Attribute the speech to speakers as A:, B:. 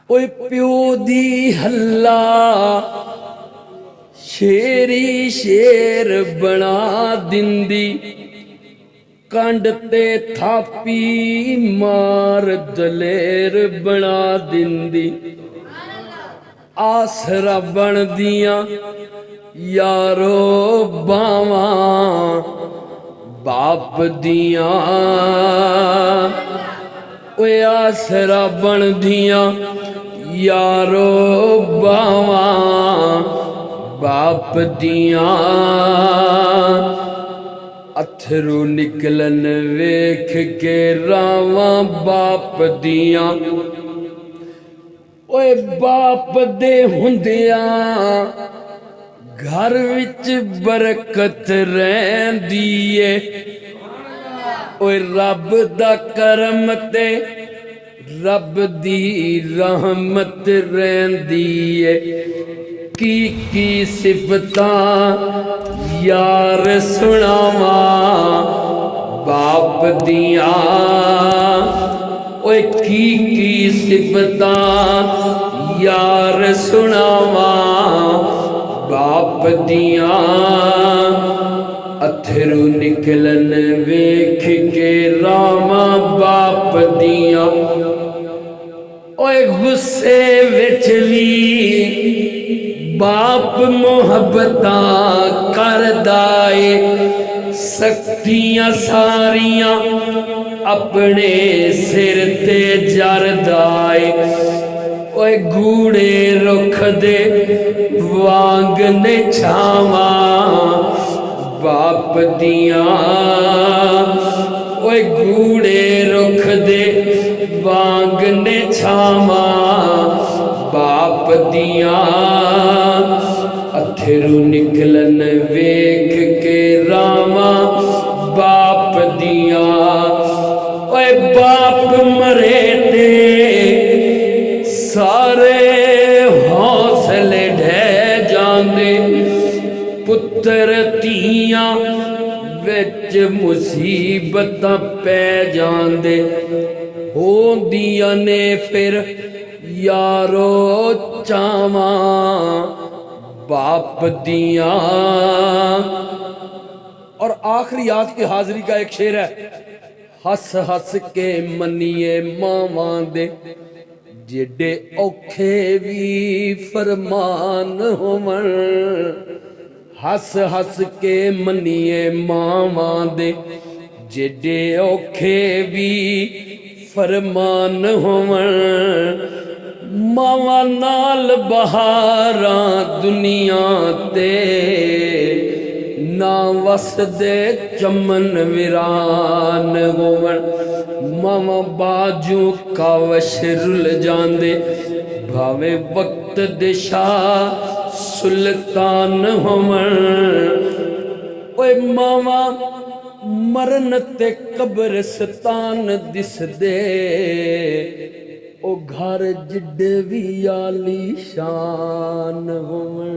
A: اوے پیو دی ہلا شیری شیر بنا دندی کنڈ تے تھاپی مار دلیر بنا دندی آسرا بن دیاں یارو باواں باپ دیاں اوے آسرا بن دیاں یارو باواں باپ دیاں اتھرو نکلن ویکھ کے راواں باپ دیاں اوے باپ دے ہوندیاں گھر وچ برکت رہندی اے اوے رب دا کرم تے رب دی رحمت رہندی اے کی صفتاں یار سناواں باپ دیاں اوے کی صفتاں یار سناواں باپ دیاں اتھرو نکلن ویکھ کے راواں باپ دیاں اوے غصے وچ وی باپ محبتاں کردا اے سختیاں ساریاں اپنے سر تے جردا اے اوے گوڑے رکھ دے وانگ نے چھاواں باپ دیاں اوے گوڑے رکھ دے وانگ نے چھاواں باپ دیاں اتھرو نکلن ویکھ کے راواں باپ دیاں اوے باپ مرے تے سارے حوصلے ڈھے جاندے پتر تیاں وچ مصیبتاں پے جاندے ہوندیاں نے پھر یارو چاواں باپ دیاں اور آخری آج کی حاضری کا ایک شعر ہے ہس ہس کے منیے ماواں دے جڑے اوکھے وی فرمان ہوون ہس ہس کے منیے ماواں دے جڑے اوکھے وی فرمان ہوون ماواں نال بہاراں دنیا تے نہ وس دے چمن ویران ہوون ماواں باجو کاوش رل جاندے بھاوے وقت دے شاہ سلطان ہوون اوے ماواں مرن تے قبرستان دس دے او گھر جڈ وی عالی شان ہوون